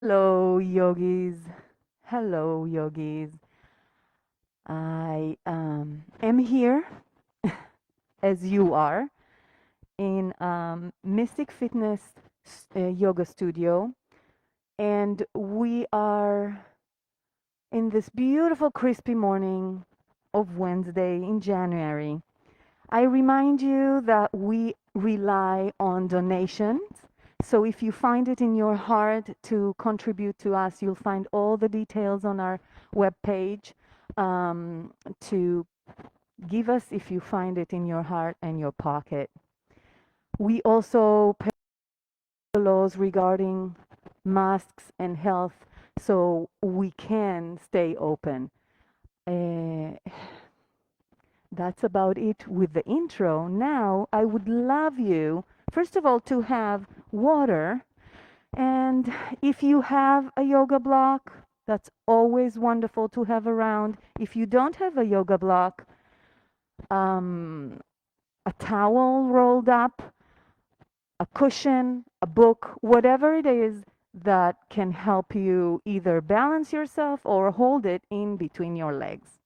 Hello, yogis. Hello, yogis. I am here as you are in Mystic Fitness Yoga Studio, and we are in this beautiful, crispy morning of Wednesday in January. I remind you that we rely on donations. So if you find it in your heart to contribute to us, you'll find all the details on our webpage to give us if you find it in your heart and your pocket. We also pay the laws regarding masks and health so we can stay open. Uh, That's about it with the intro. Now, I would love you, first of all, to have water. And if you have a yoga block, that's always wonderful to have around. If you don't have a yoga block, um, a towel rolled up, a cushion, a book, whatever it is that can help you either balance yourself or hold it in between your legs.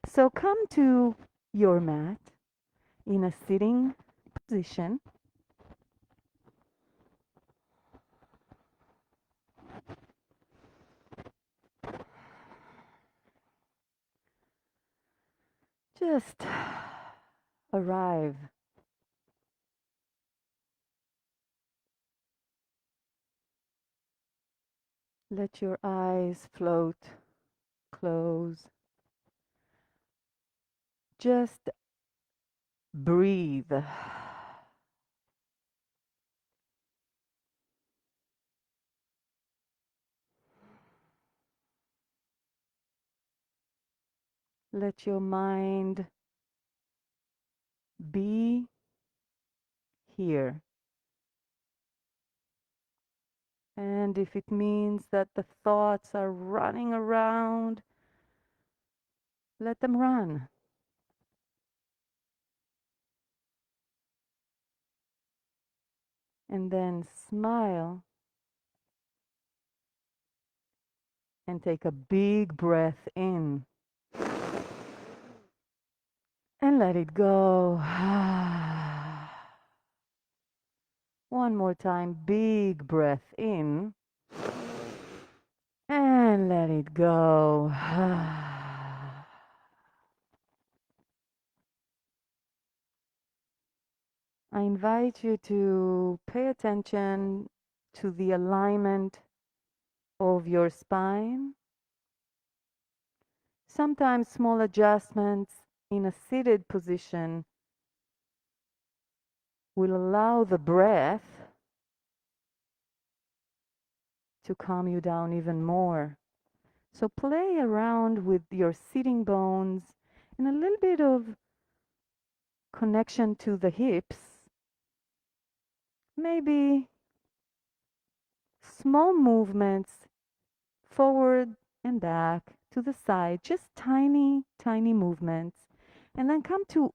So come to your mat in a sitting position. Just arrive. Let your eyes float, close. Just breathe. Let your mind be here. And if it means that the thoughts are running around, let them run. And then smile and take a big breath in and let it go. One more time, big breath in and let it go. I invite you to pay attention to the alignment of your spine. Sometimes small adjustments in a seated position will allow the breath to calm you down even more. So play around with your sitting bones and a little bit of connection to the hips. Maybe small movements forward and back to the side, just tiny, tiny movements. And then come to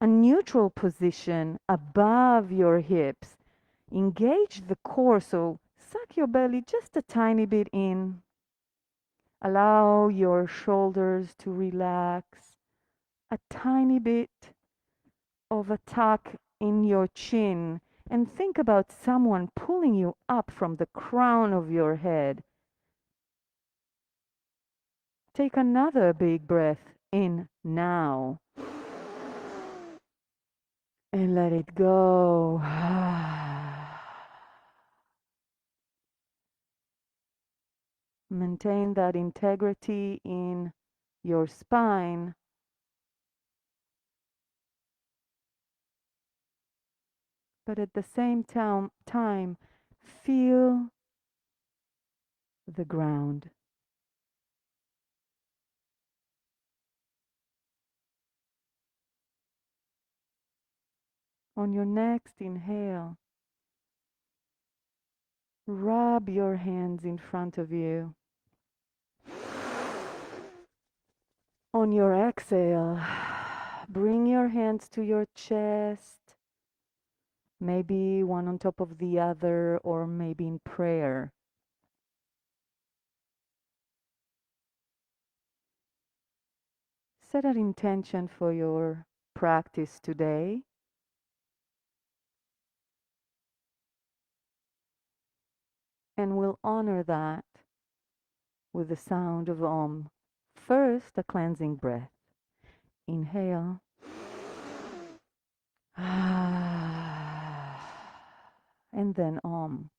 a neutral position above your hips. Engage the core, so suck your belly just a tiny bit in. Allow your shoulders to relax. A tiny bit of a tuck in your chin. And think about someone pulling you up from the crown of your head. Take another big breath in now. And let it go. Maintain that integrity in your spine, but at the same time, feel the ground. On your next inhale, rub your hands in front of you. On your exhale, bring your hands to your chest, maybe one on top of the other, or maybe in prayer. Set an intention for your practice today. And we'll honor that with the sound of Om. First, a cleansing breath. Inhale. And then Om.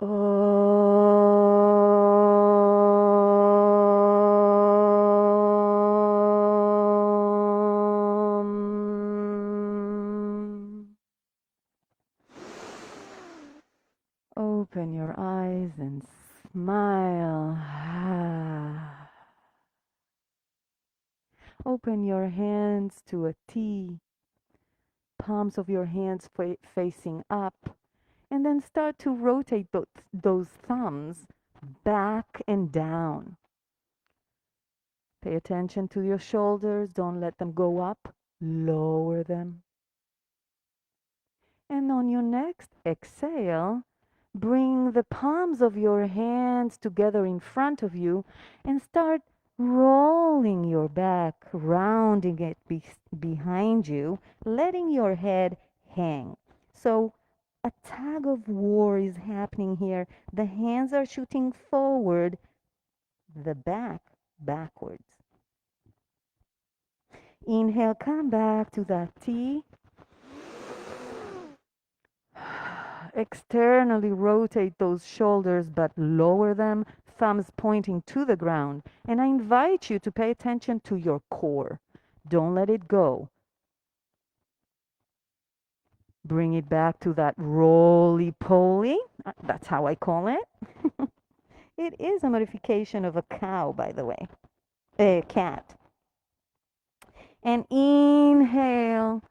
Om. Open your eyes and smile. Open your hands to a T, palms of your hands facing up, and then start to rotate those thumbs back and down. Pay attention to your shoulders. Don't let them go up. Lower them. And on your next exhale, bring the palms of your hands together in front of you and start rolling your back, rounding it behind you, letting your head hang. So a tug of war is happening here. The hands are shooting forward, the back backwards. Inhale, come back to that T. Externally rotate those shoulders but lower them, thumbs pointing to the ground. And I invite you to pay attention to your core. Don't let it go. Bring it back to that roly-poly. That's how I call it. It is a modification of a cow, by the way. A cat. And inhale.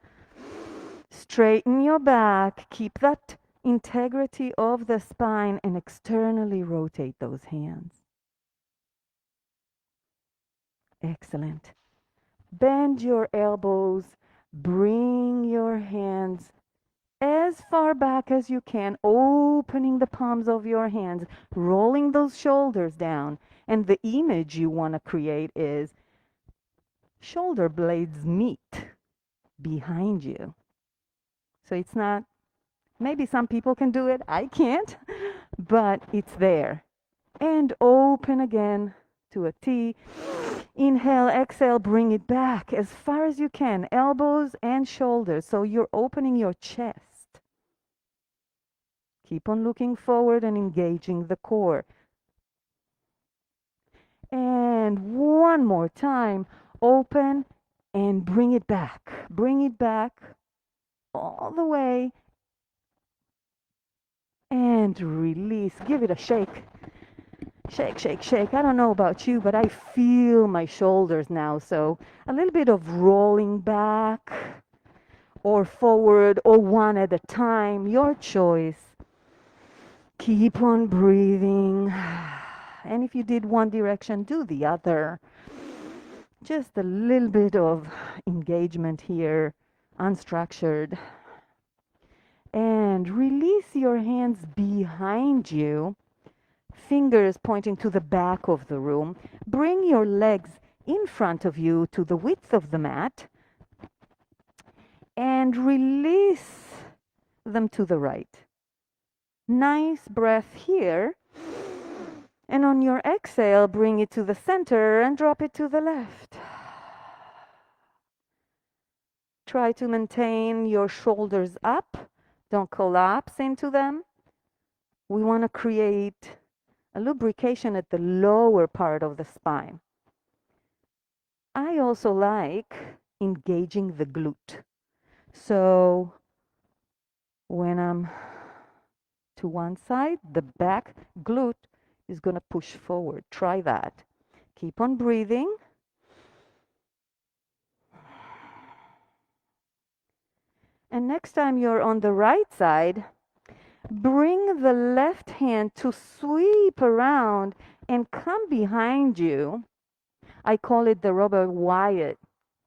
Straighten your back. Keep that integrity of the spine and externally rotate those hands. Excellent. Bend your elbows. Bring your hands as far back as you can, opening the palms of your hands, rolling those shoulders down. And the image you want to create is shoulder blades meet behind you. So it's not, maybe some people can do it, I can't, but it's there. And open again to a T. Inhale, exhale, bring it back as far as you can, elbows and shoulders. So you're opening your chest. Keep on looking forward and engaging the core. And one more time, open and bring it back. Bring it back all the way and release. Give it a shake. Shake, shake, shake. I don't know about you, but I feel my shoulders now. So a little bit of rolling back or forward or one at a time. Your choice. Keep on breathing. And if you did one direction, do the other. Just a little bit of engagement here, unstructured. And release your hands behind you, fingers pointing to the back of the room. Bring your legs in front of you to the width of the mat and release them to the right. Nice breath here. And on your exhale, bring it to the center and drop it to the left. Try to maintain your shoulders up. Don't collapse into them. We want to create a lubrication at the lower part of the spine. I also like engaging the glute. So when I'm to one side, the back glute is going to push forward. Try that. Keep on breathing. And next time you're on the right side, bring the left hand to sweep around and come behind you. I call it the Robert Wyatt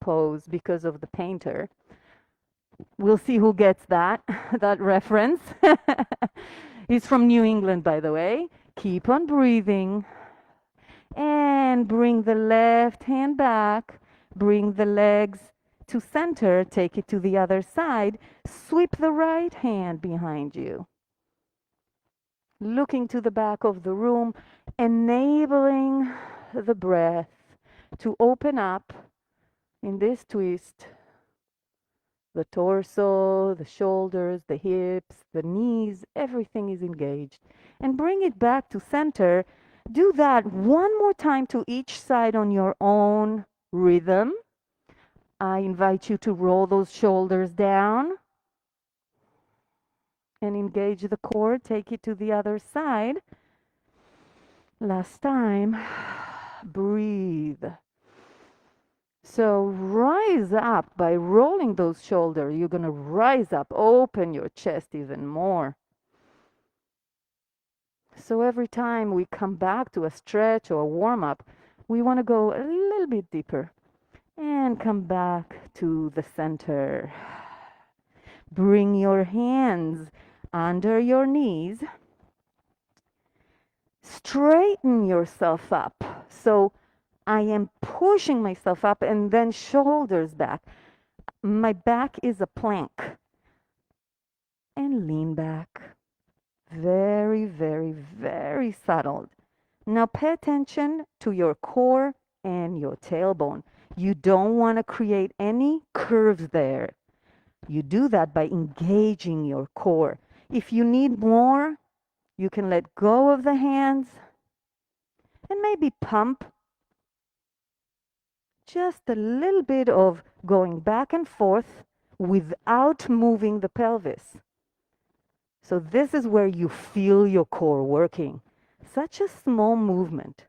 pose because of the painter. We'll see who gets that, that reference. He's from New England, by the way. Keep on breathing. And bring the left hand back. Bring the legs to center. Take it to the other side. Sweep the right hand behind you. Looking to the back of the room, enabling the breath to open up in this twist. The torso, the shoulders, the hips, the knees, everything is engaged. And bring it back to center. Do that one more time to each side on your own rhythm. I invite you to roll those shoulders down and engage the core. Take it to the other side. Last time. Breathe. So rise up by rolling those shoulders. You're going to rise up, open your chest even more. So every time we come back to a stretch or a warm up, we want to go a little bit deeper and come back to the center. Bring your hands under your knees. Straighten yourself up. So I am pushing myself up and then shoulders back. My back is a plank. And lean back. Very, very, very subtle. Now pay attention to your core and your tailbone. You don't want to create any curves there. You do that by engaging your core. If you need more, you can let go of the hands and maybe pump just a little bit of going back and forth without moving the pelvis. So this is where you feel your core working. Such a small movement.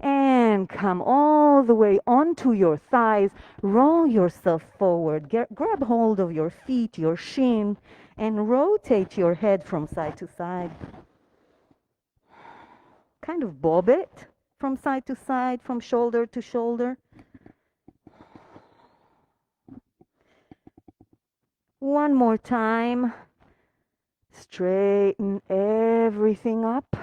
And come all the way onto your thighs. Roll yourself forward. Grab hold of your feet, your shin, and rotate your head from side to side. Kind of bob it from side to side, from shoulder to shoulder. One more time. Straighten everything up.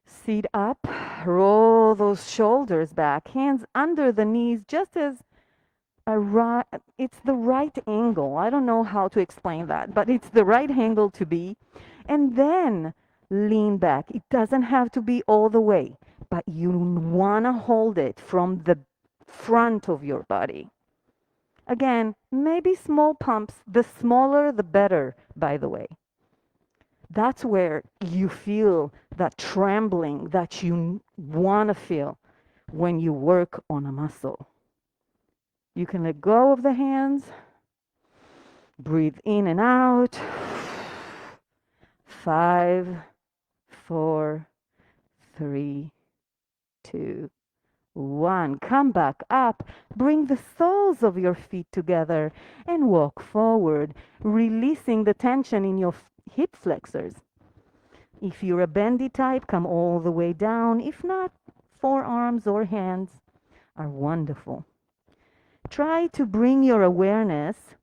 Sit up. Roll those shoulders back. Hands under the knees, just as it's the right angle. I don't know how to explain that, but it's the right angle to be. And then lean back. It doesn't have to be all the way, but you want to hold it from the front of your body. Again, maybe small pumps. The smaller, the better, by the way. That's where you feel that trembling that you want to feel when you work on a muscle. You can let go of the hands. Breathe in and out. 5, 4, 3, 2, 1. Come back up. Bring the soles of your feet together and walk forward, releasing the tension in your hip flexors. If you're a bendy type, come all the way down. If not, forearms or hands are wonderful. Try to bring your awareness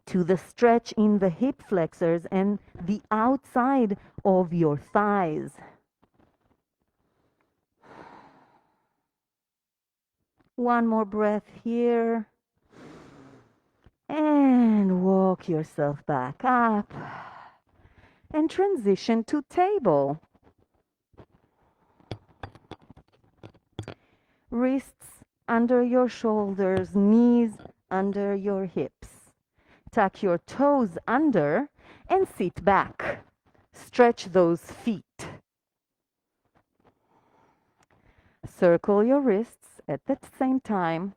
to the stretch in the hip flexors and the outside of your thighs. One more breath here. And walk yourself back up. And transition to table. Wrists under your shoulders, knees under your hips. Tuck your toes under and sit back. Stretch those feet. Circle your wrists at the same time.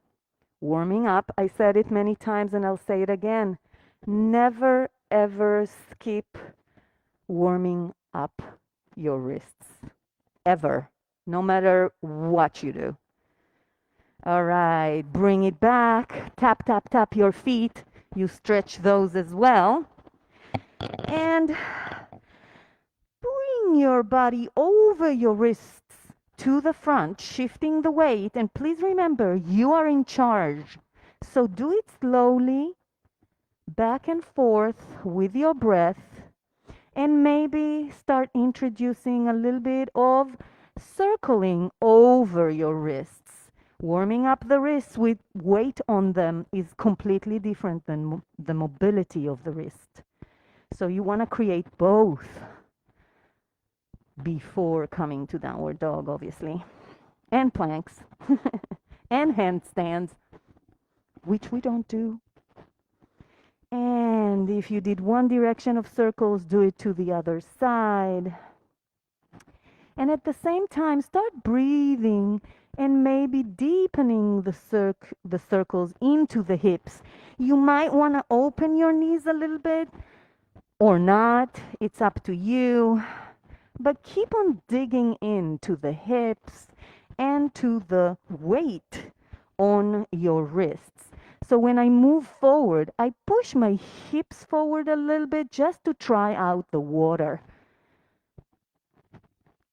Warming up. I said it many times and I'll say it again. Never ever skip warming up your wrists. Ever. No matter what you do. All right. Bring it back. Tap, tap, tap your feet. You stretch those as well. And bring your body over your wrists to the front, shifting the weight. And please remember, you are in charge. So do it slowly, back and forth with your breath. And maybe start introducing a little bit of circling over your wrists. Warming up the wrists with weight on them is completely different than the mobility of the wrist. So you want to create both before coming to downward dog, obviously, and planks and handstands, which we don't do. And if you did one direction of circles, do it to the other side. And at the same time, start breathing and maybe deepening the circles into the hips. You might want to open your knees a little bit or not. It's up to you. But keep on digging into the hips and to the weight on your wrists. So when I move forward, I push my hips forward a little bit just to try out the water.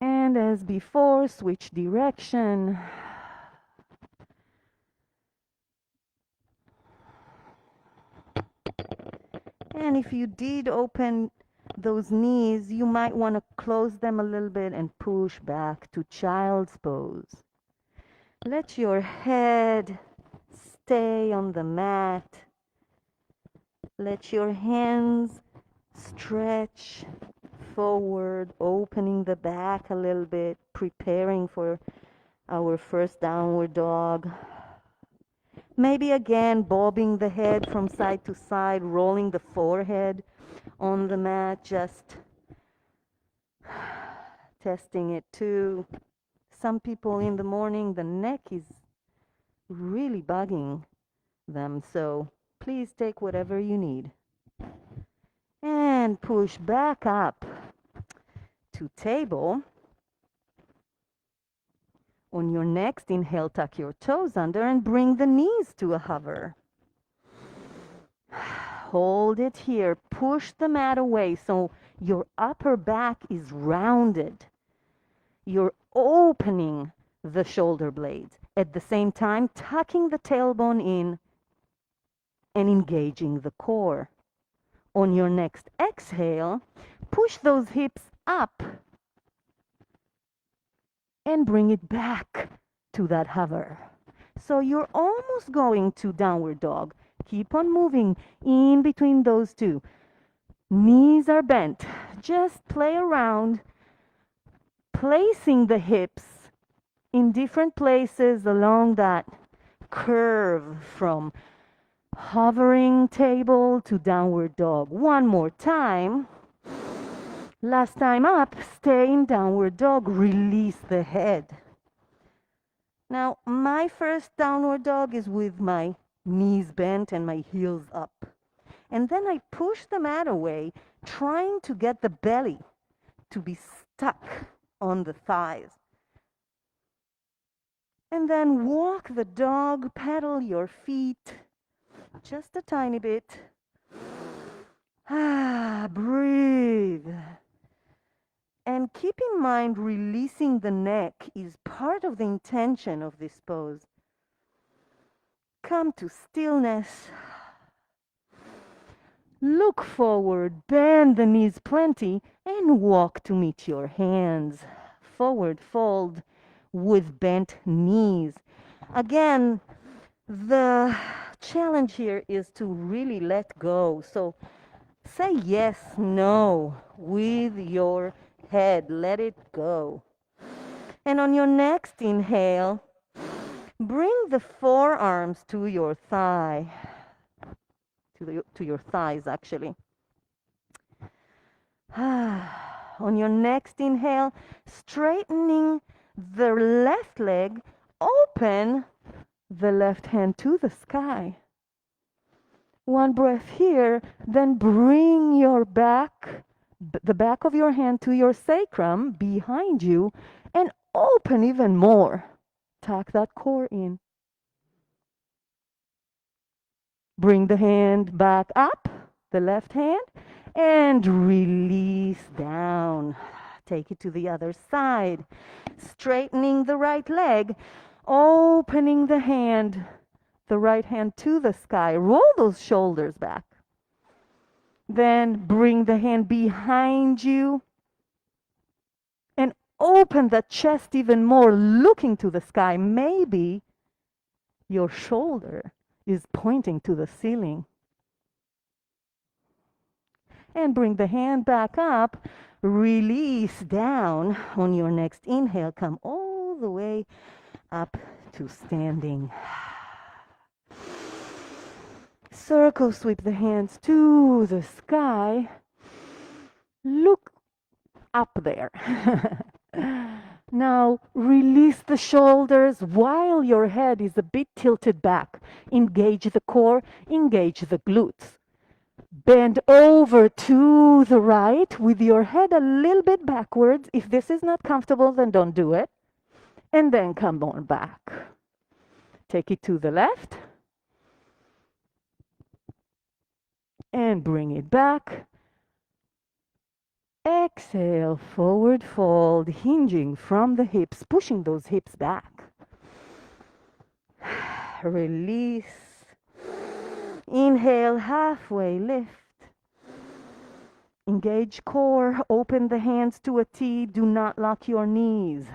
And as before, switch direction. And if you did open those knees, you might want to close them a little bit and push back to child's pose. Let your head stay on the mat. Let your hands stretch forward, opening the back a little bit, preparing for our first downward dog. Maybe again, bobbing the head from side to side, rolling the forehead on the mat, just testing it too. Some people in the morning, the neck is really bugging them, so please take whatever you need. And push back up to table. On your next inhale, tuck your toes under and bring the knees to a hover. Hold it here. Push the mat away so your upper back is rounded. You're opening the shoulder blades. At the same time, tucking the tailbone in and engaging the core. On your next exhale, push those hips up and bring it back to that hover. So you're almost going to downward dog. Keep on moving in between those two. Knees are bent. Just play around, placing the hips in different places along that curve from hovering table to downward dog. One more time. Last time up, stay in downward dog, release the head. Now, my first downward dog is with my knees bent and my heels up. And then I push the mat away, trying to get the belly to be stuck on the thighs. And then walk the dog, pedal your feet, just a tiny bit. Breathe. And keep in mind, releasing the neck is part of the intention of this pose. Come to stillness. Look forward, bend the knees plenty, and walk to meet your hands. Forward fold with bent knees. Again, the challenge here is to really let go. So say yes, no with your head. Let it go. And on your next inhale, bring the forearms to your thigh, to your thighs actually. On your next inhale, straightening the left leg, open the left hand to the sky. One breath here, then bring your back, the back of your hand to your sacrum behind you and open even more. Tuck that core in. Bring the hand back up, the left hand, and release down. Take it to the other side. Straightening the right leg, opening the hand, the right hand to the sky. Roll those shoulders back. Then bring the hand behind you and open the chest even more, looking to the sky. Maybe your shoulder is pointing to the ceiling. And bring the hand back up. Release down on your next inhale. Come all the way up to standing. Circle sweep the hands to the sky. Look up there. Now release the shoulders while your head is a bit tilted back. Engage the core, engage the glutes. Bend over to the right with your head a little bit backwards. If this is not comfortable, then don't do it. And then come on back. Take it to the left. And bring it back. Exhale, forward fold, hinging from the hips, pushing those hips back. Release. Inhale, halfway lift. Engage core, open the hands to a T, do not lock your knees.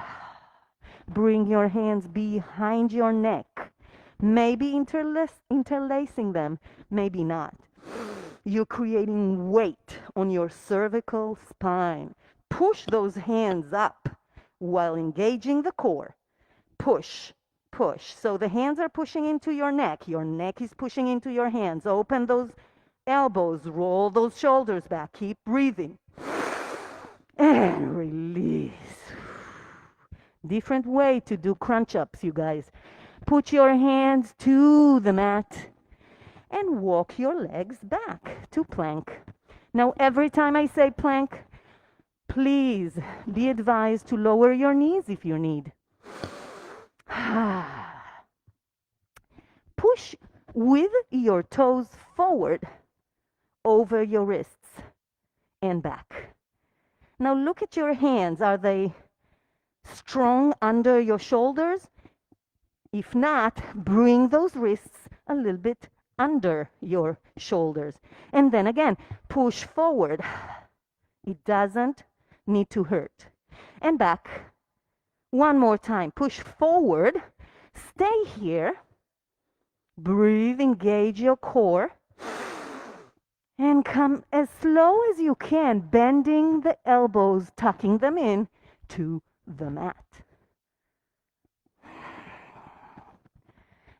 Bring your hands behind your neck. Maybe interlacing them, maybe not. You're creating weight on your cervical spine. Push those hands up while engaging the core. Push, push. So the hands are pushing into your neck. Your neck is pushing into your hands. Open those elbows. Roll those shoulders back. Keep breathing. And release. Different way to do crunch-ups, you guys. Put your hands to the mat. And walk your legs back to plank. Now, every time I say plank, please be advised to lower your knees if you need. Push with your toes forward over your wrists and back. Now, look at your hands. Are they strong under your shoulders? If not, bring those wrists a little bit under your shoulders. And then again, push forward. It doesn't need to hurt. And back. One more time. Push forward. Stay here. Breathe, engage your core. And come as slow as you can, bending the elbows, tucking them in to the mat.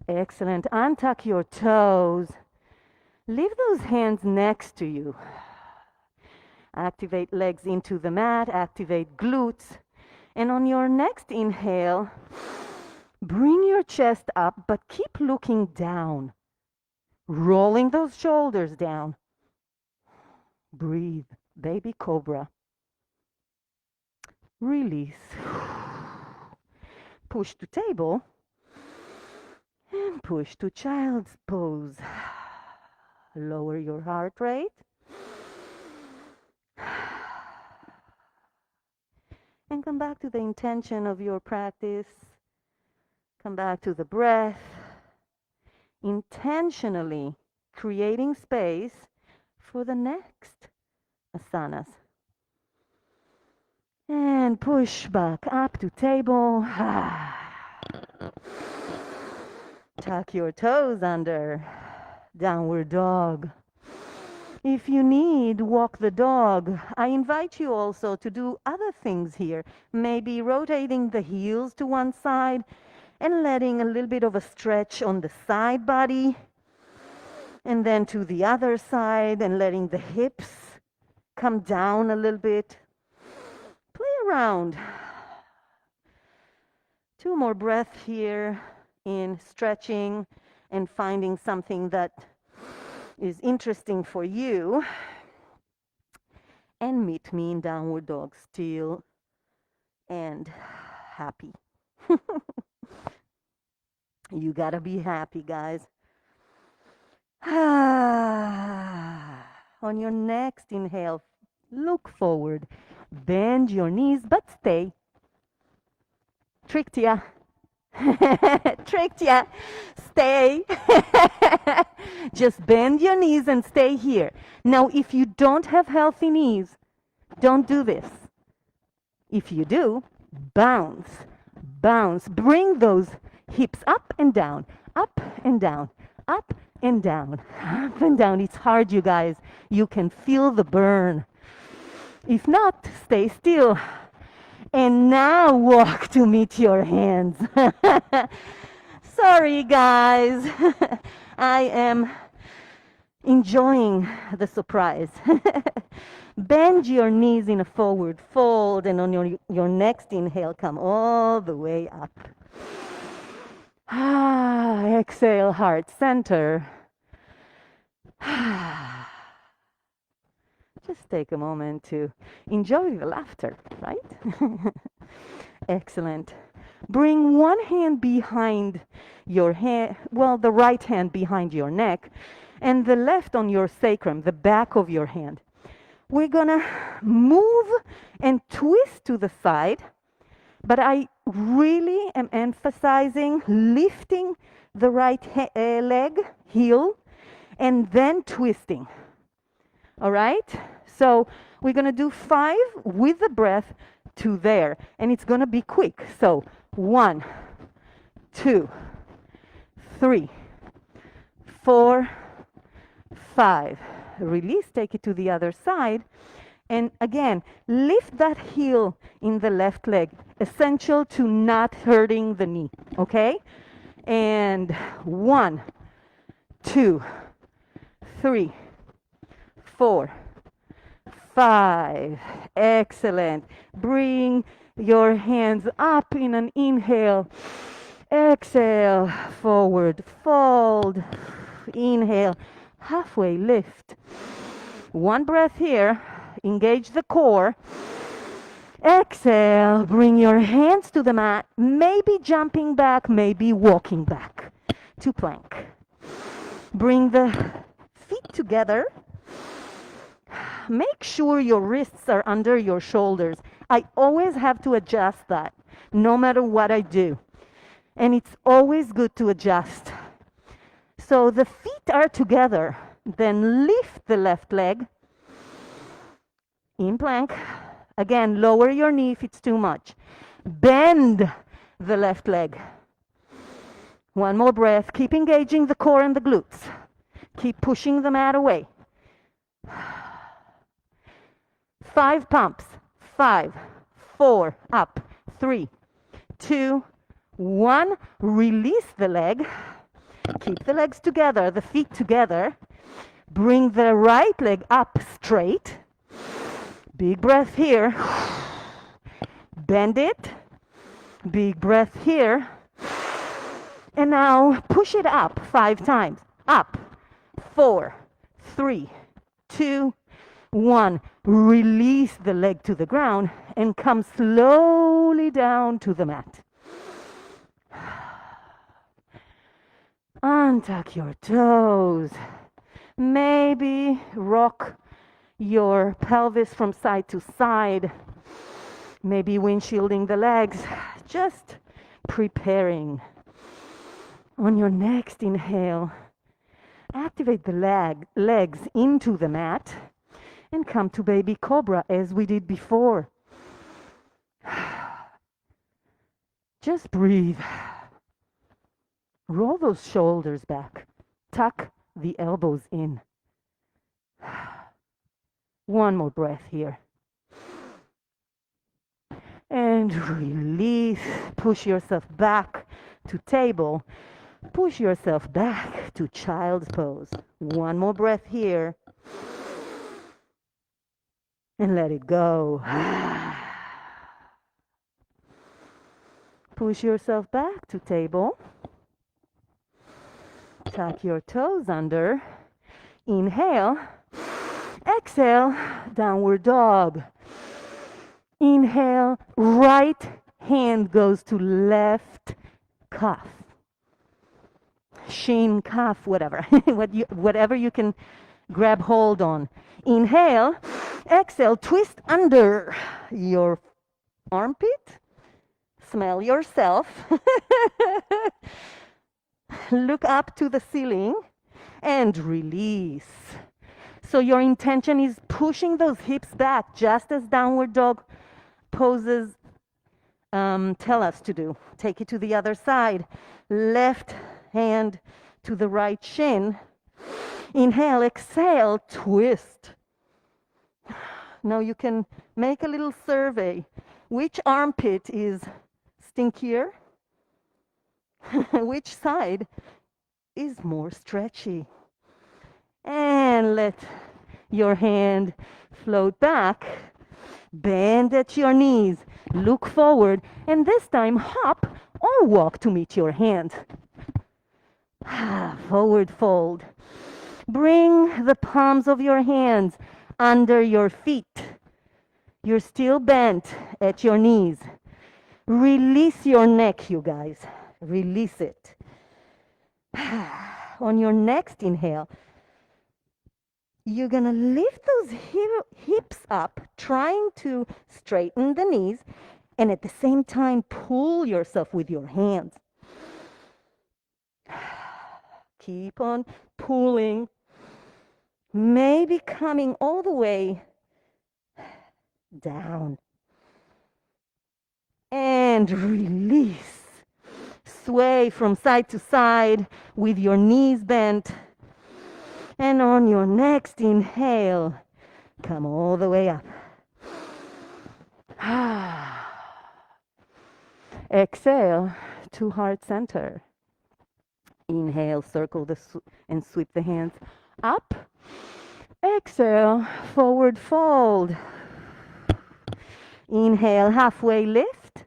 Excellent. Untuck your toes. Leave those hands next to you. Activate legs into the mat. Activate glutes. And on your next inhale, bring your chest up, but keep looking down. Rolling those shoulders down. Breathe. Baby cobra. Release. Push to table. And push to child's pose. Lower your heart rate. And come back to the intention of your practice. Come back to the breath. Intentionally creating space for the next asanas. And push back up to table. Tuck your toes under. Downward dog. If you need, walk the dog. I invite you also to do other things here. Maybe rotating the heels to one side and letting a little bit of a stretch on the side body. And then to the other side and letting the hips come down a little bit. Play around. 2 more breaths here in stretching and finding something that is interesting for you. And meet me in downward dog, still and happy. You gotta be happy, guys. On your next inhale, look forward. Bend your knees, but stay. Tricked ya. Tricked ya. Stay. Just bend your knees and stay here. Now, if you don't have healthy knees, don't do this. If you do, bounce, bounce. Bring those hips up and down, up and down, up and down, up and down. It's hard, you guys. You can feel the burn. If not, stay still. And now walk to meet your hands. Sorry, guys. I am enjoying the surprise. Bend your knees in a forward fold, and on your next inhale, come all the way up. Exhale, heart center. Just take a moment to enjoy the laughter, right? Excellent. Bring one hand behind your head, well, the right hand behind your neck, and the left on your sacrum, the back of your hand. We're gonna move and twist to the side, but I really am emphasizing lifting the right leg, heel, and then twisting. All right? So we're gonna do 5 with the breath to there, and it's gonna be quick. So 1, 2, 3, 4, 5. Release, take it to the other side. And again, lift that heel in the left leg, essential to not hurting the knee, okay? And 1, 2, 3, 4, 5. Excellent. Bring your hands up in an inhale. Exhale, forward fold. Inhale, halfway lift. One breath here. Engage the core. Exhale, bring your hands to the mat. Maybe jumping back, maybe walking back to plank. Bring the feet together. Make sure your wrists are under your shoulders. I always have to adjust that, no matter what I do. And it's always good to adjust. So the feet are together. Then lift the left leg in plank. Again, lower your knee if it's too much. Bend the left leg. One more breath. Keep engaging the core and the glutes. Keep pushing the mat away. 5 pumps. 5, 4, up. 3, 2, 1. Release the leg. Keep the legs together, the feet together. Bring the right leg up straight. Big breath here. Bend it. Big breath here. And now push it up 5 times. Up. 4, 3, 2, 1. Release the leg to the ground and come slowly down to the mat. Untuck your toes. Maybe rock your pelvis from side to side. Maybe windshielding the legs. Just preparing. On your next inhale, activate the legs into the mat and come to baby cobra as we did before. Just breathe. Roll those shoulders back. Tuck the elbows in. One more breath here. And release. Push yourself back to table. Push yourself back to child's pose. One more breath here. And let it go. Push yourself back to table. Tuck your toes under. Inhale. Exhale, downward dog. Inhale, right hand goes to left cuff. Shin, cuff, whatever. Whatever you can grab hold on. Inhale. Exhale, twist under your armpit. Smell yourself. Look up to the ceiling and release. So your intention is pushing those hips back just as downward dog poses tell us to do. Take it to the other side. Left hand to the right shin. Inhale, exhale, twist. Now you can make a little survey. Which armpit is stinkier? Which side is more stretchy? And let your hand float back. Bend at your knees. Look forward. And this time hop or walk to meet your hand. Forward fold. Bring the palms of your hands under your feet. You're still bent at your knees. Release your neck, you guys. Release it. On your next inhale, you're gonna lift those hips up, trying to straighten the knees, and at the same time pull yourself with your hands. Keep on pulling, maybe coming all the way down. And release. Sway from side to side with your knees bent. And on your next inhale, come all the way up. Exhale to heart center. Inhale, circle and sweep the hands up. Exhale, forward fold. Inhale, halfway lift.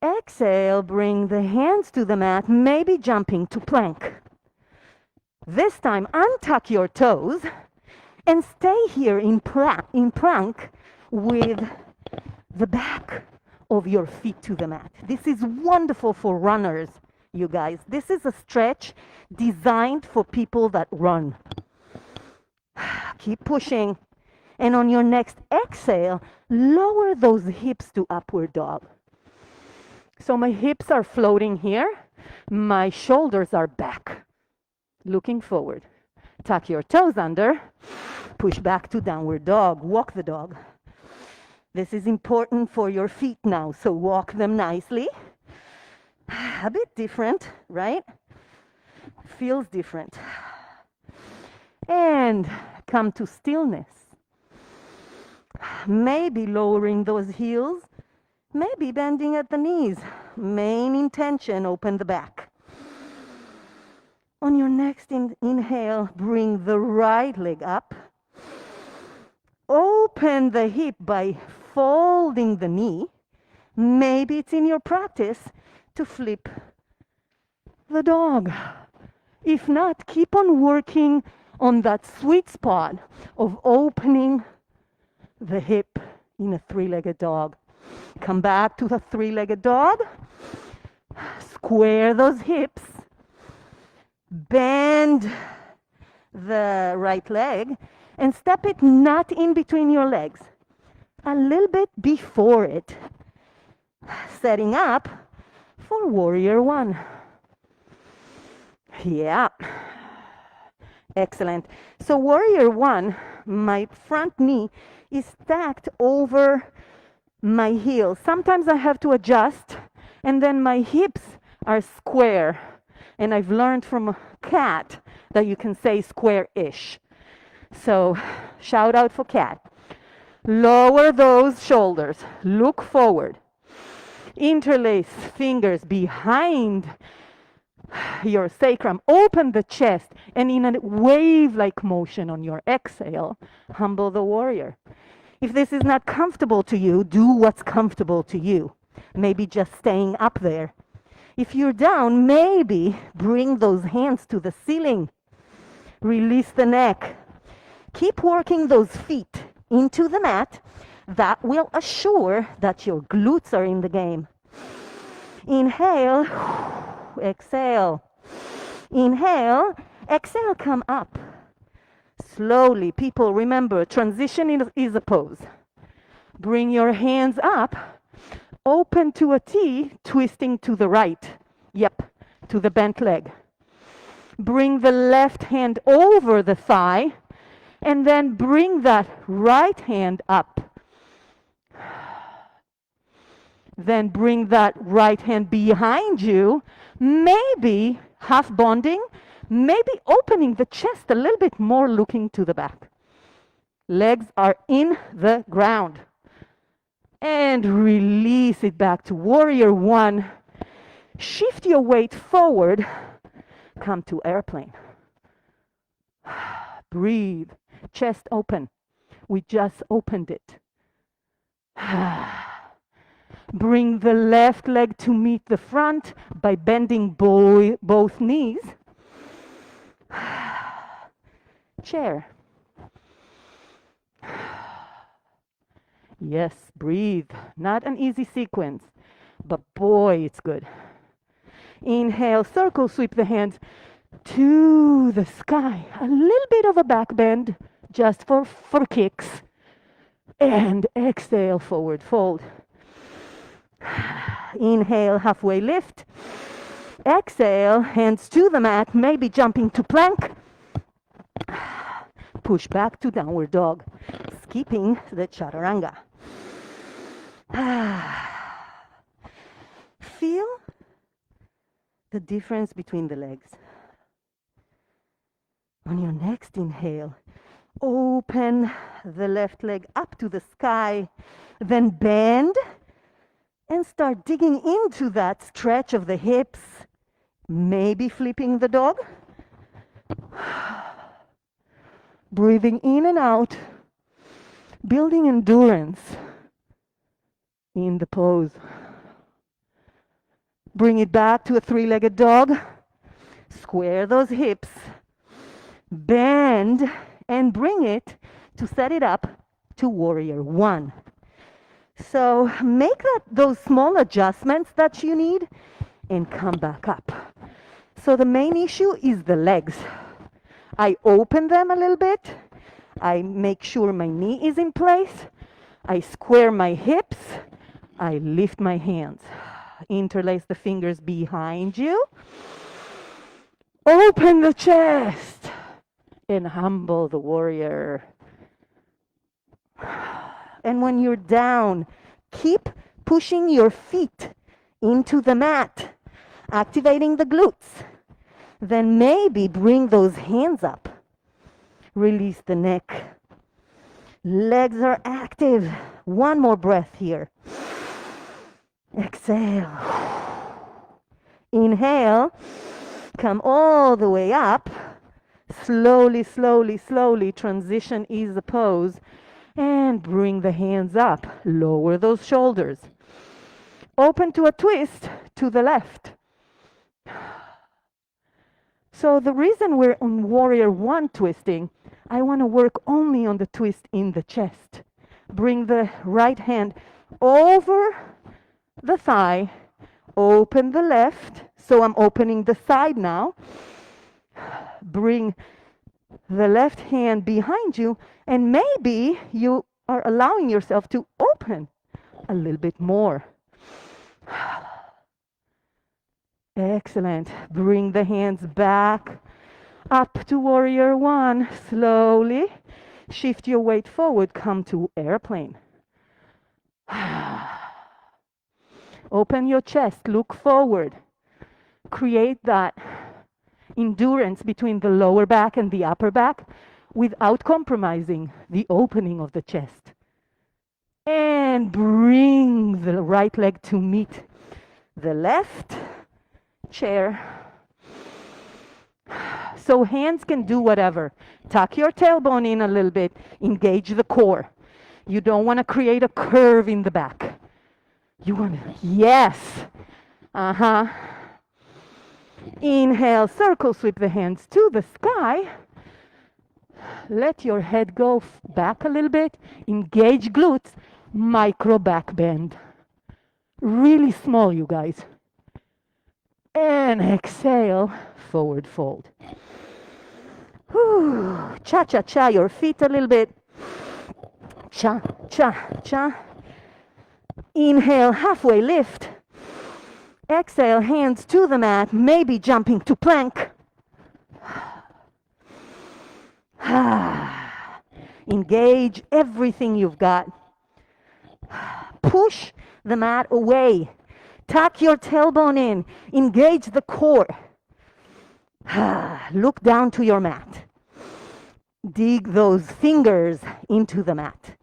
Exhale, bring the hands to the mat, maybe jumping to plank. This time, untuck your toes and stay here in plank with the back of your feet to the mat. This is wonderful for runners, you guys. This is a stretch designed for people that run. Keep pushing. And on your next exhale, lower those hips to upward dog. So my hips are floating here. My shoulders are back, looking forward. Tuck your toes under. Push back to downward dog. Walk the dog. This is important for your feet now, so walk them nicely. A bit different, right? Feels different. And come to stillness. Maybe lowering those heels, maybe bending at the knees. Main intention, open the back. On your next inhale, bring the right leg up. Open the hip by folding the knee. Maybe it's in your practice to flip the dog. If not, keep on working on that sweet spot of opening the hip in a three-legged dog. Come back to the three-legged dog. Square those hips. Bend the right leg and step it not in between your legs. A little bit before it. Setting up for warrior one. Yeah. Excellent. So warrior one, my front knee is stacked over my heels. Sometimes I have to adjust, and then my hips are square. And I've learned from a cat that you can say square-ish. So shout out for cat. Lower those shoulders. Look forward. Interlace fingers behind your sacrum. Open the chest, and in a wave-like motion on your exhale, humble the warrior. If this is not comfortable to you, do what's comfortable to you. Maybe just staying up there. If you're down, maybe bring those hands to the ceiling. Release the neck. Keep working those feet into the mat. That will assure that your glutes are in the game. Inhale, exhale. Inhale, exhale, come up. Slowly, people, remember, transition is a pose. Bring your hands up, open to a T, twisting to the right. Yep, to the bent leg. Bring the left hand over the thigh, and then bring that right hand up. Then bring that right hand behind you, maybe half bonding, maybe opening the chest a little bit more, looking to the back. Legs are in the ground. And release it back to warrior one. Shift your weight forward. Come to airplane. Breathe. Chest open. We just opened it. Bring the left leg to meet the front by bending both knees. Chair. Yes, breathe. Not an easy sequence, but boy, it's good. Inhale, circle sweep the hands to the sky. A little bit of a back bend, just for kicks. And exhale, forward fold. Inhale, halfway lift. Exhale, hands to the mat, maybe jumping to plank. Push back to downward dog, skipping the chaturanga. Feel the difference between the legs. On your next inhale, open the left leg up to the sky, then bend and start digging into that stretch of the hips, maybe flipping the dog. Breathing in and out, building endurance in the pose. Bring it back to a three-legged dog. Square those hips. Bend and bring it to set it up to warrior one. So make those small adjustments that you need and come back up. So the main issue is the legs. I open them a little bit. I make sure my knee is in place. I square my hips. I lift my hands. Interlace the fingers behind you. Open the chest and humble the warrior. And when you're down, keep pushing your feet into the mat, activating the glutes. Then maybe bring those hands up. Release the neck. Legs are active. One more breath here. Exhale. Inhale. Come all the way up. Slowly, slowly, slowly transition, ease the pose. And bring the hands up. Lower those shoulders. Open to a twist to the left. So the reason we're on warrior one twisting, I want to work only on the twist in the chest. Bring the right hand over the thigh, open the left, so I'm opening the side now. Bring the left hand behind you, and maybe you are allowing yourself to open a little bit more. Excellent. Bring the hands back up to warrior one. Slowly shift your weight forward. Come to airplane. Open your chest. Look forward. Create that endurance between the lower back and the upper back without compromising the opening of the chest. And bring the right leg to meet the left. Chair. So hands can do whatever. Tuck your tailbone in a little bit. Engage the core. You don't want to create a curve in the back. You want to, yes. Inhale, circle sweep the hands to the sky. Let your head go back a little bit. Engage glutes. Micro back bend. Really small, you guys. And exhale, forward fold. Whew. Cha-cha-cha your feet a little bit. Cha-cha-cha. Inhale, halfway lift. Exhale, hands to the mat, maybe jumping to plank. Engage everything you've got. Push the mat away. Tuck your tailbone in. Engage the core. Look down to your mat. Dig those fingers into the mat.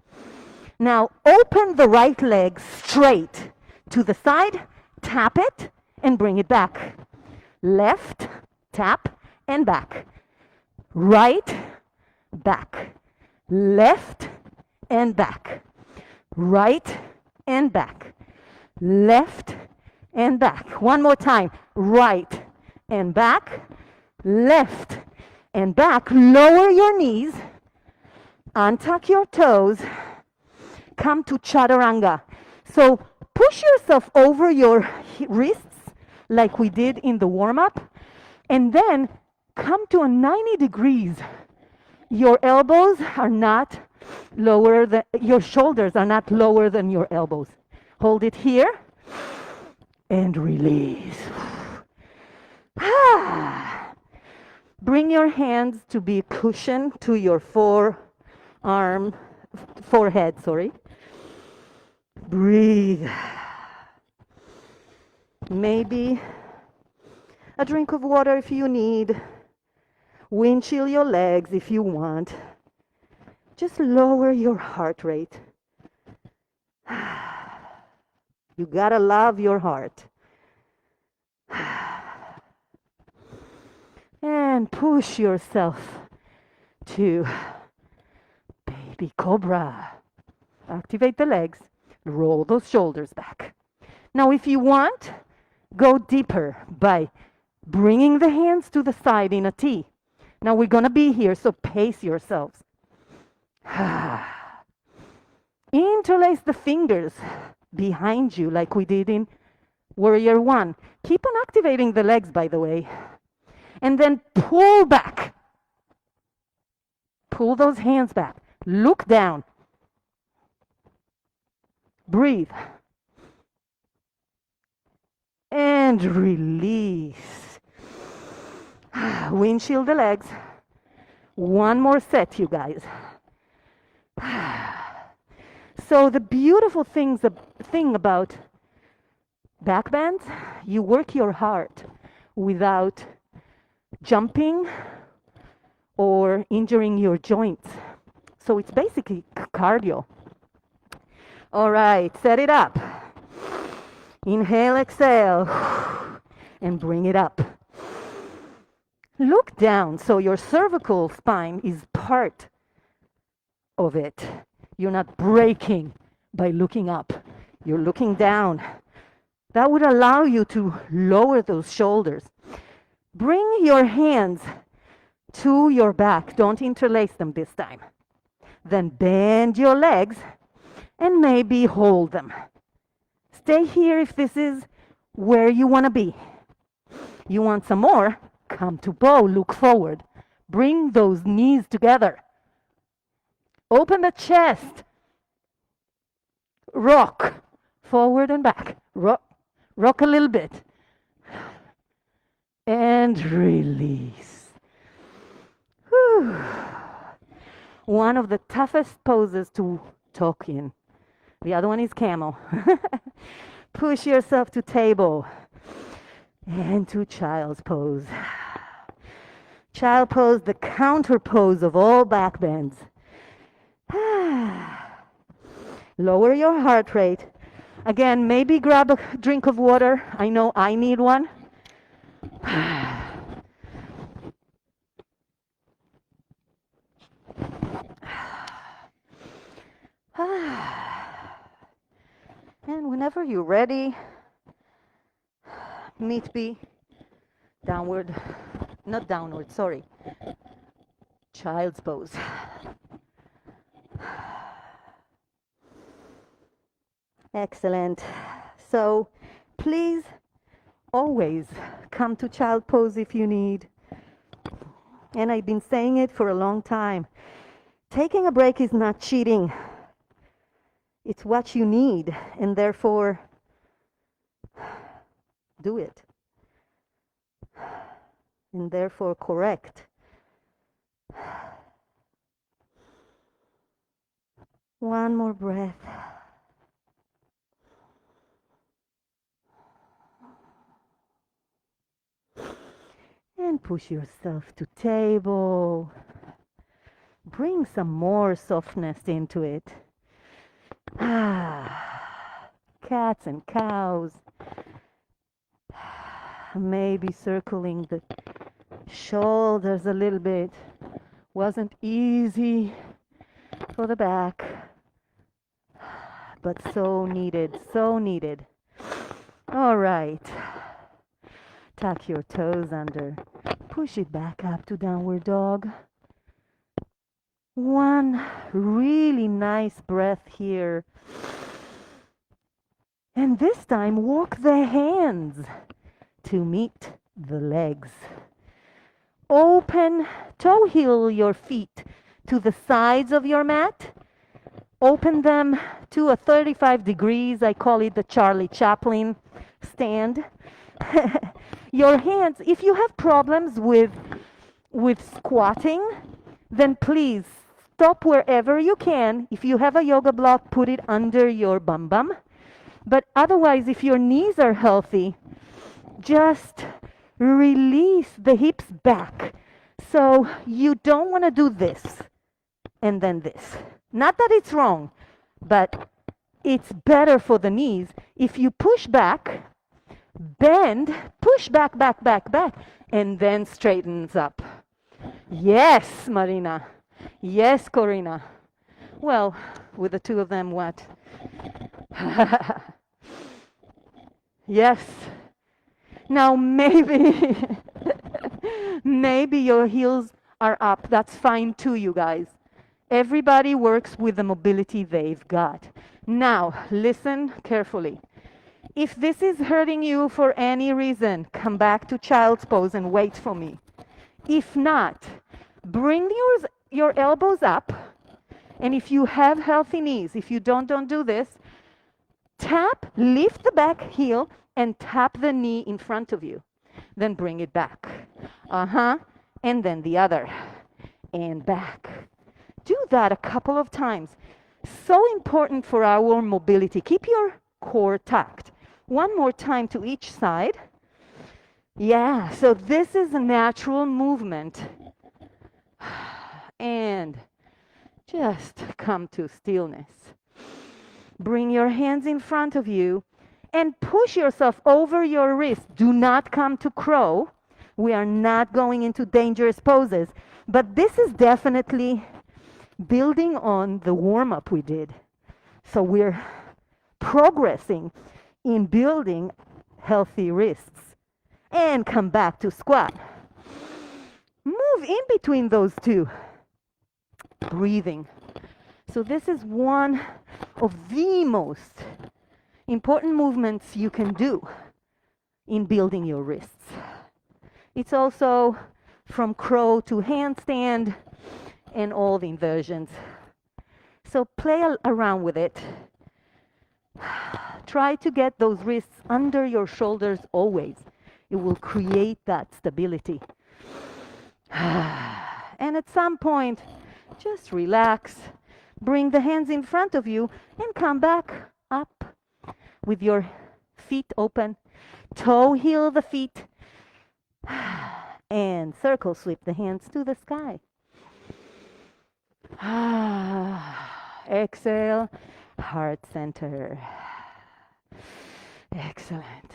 Now open the right leg straight to the side, tap it, and bring it back. Left, tap, and back. Right, back. Left, and back. Right, and back. Left, and back. One more time. Right, and back. Left, and back. Lower your knees. Untuck your toes. Come to chaturanga. So push yourself over your wrists like we did in the warm-up, and then come to a 90 degrees. Your elbows are not lower than, your shoulders are not lower than your elbows. Hold it here and release. Bring your hands to be a cushion to your forehead, sorry. Breathe. Maybe a drink of water if you need. Wind chill your legs if you want. Just lower your heart rate. You gotta love your heart. And push yourself to baby cobra. Activate the legs. Roll those shoulders back. Now, if you want, go deeper by bringing the hands to the side in a T. Now, we're going to be here, so pace yourselves. Interlace the fingers behind you like we did in Warrior One. Keep on activating the legs, by the way. And then pull back. Pull those hands back. Look down. Breathe. And release. Windshield the legs. One more set, you guys. So the beautiful thing about back bends, you work your heart without jumping or injuring your joints. So it's basically cardio. All right, set it up. Inhale, exhale, and bring it up. Look down, so your cervical spine is part of it. You're not breaking by looking up. You're looking down. That would allow you to lower those shoulders. Bring your hands to your back. Don't interlace them this time. Then bend your legs and maybe hold them. Stay here if this is where you want to be. You want some more? Come to bow, look forward. Bring those knees together. Open the chest. Rock forward and back. Rock a little bit. And release. Whew. One of the toughest poses to talk in. The other one is camel. Push yourself to table and to child's pose. Child pose, the counter pose of all back bends. Lower your heart rate. Again, maybe grab a drink of water. I know I need one. And whenever you're ready, meet me downward, not downward, sorry, child's pose. Excellent. So please always come to child pose if you need. And I've been saying it for a long time. Taking a break is not cheating. It's what you need, and therefore do it. And therefore correct. One more breath. And push yourself to table. Bring some more softness into it. Cats and cows. Maybe circling the shoulders a little bit. Wasn't easy for the back, but so needed, so needed. All right. Tuck your toes under. Push it back up to downward dog. One really nice breath here. And this time, walk the hands to meet the legs. Open, toe heel your feet to the sides of your mat. Open them to a 35 degrees. I call it the Charlie Chaplin stand. Your hands, if you have problems with squatting, then please stop wherever you can. If you have a yoga block, put it under your bum bum. But otherwise, if your knees are healthy, just release the hips back. So you don't want to do this and then this. Not that it's wrong, but it's better for the knees. If you push back, bend, push back, back, back, back, and then straightens up. Yes, Marina. Yes, Corina. Well, with the two of them, what? Yes. Now maybe, maybe your heels are up. That's fine too, you guys. Everybody works with the mobility they've got. Now, listen carefully. If this is hurting you for any reason, come back to child's pose and wait for me. If not, bring your elbows up. And if you have healthy knees, if you don't do this, tap, lift the back heel and tap the knee in front of you. Then bring it back. And then the other. And back. Do that a couple of times. So important for our mobility. Keep your core tucked. One more time to each side. Yeah, so this is a natural movement. And just come to stillness. Bring your hands in front of you and push yourself over your wrist. Do not come to crow. We are not going into dangerous poses. But this is definitely building on the warm-up we did. So we're progressing in building healthy wrists. And come back to squat. Move in between those two. Breathing. So this is one of the most important movements you can do in building your wrists. It's also from crow to handstand and all the inversions. So play around with it. Try to get those wrists under your shoulders always. It will create that stability. And at some point, just relax. Bring the hands in front of you and come back up with your feet open. Toe heel the feet. And circle sweep the hands to the sky. Exhale, heart center. Excellent.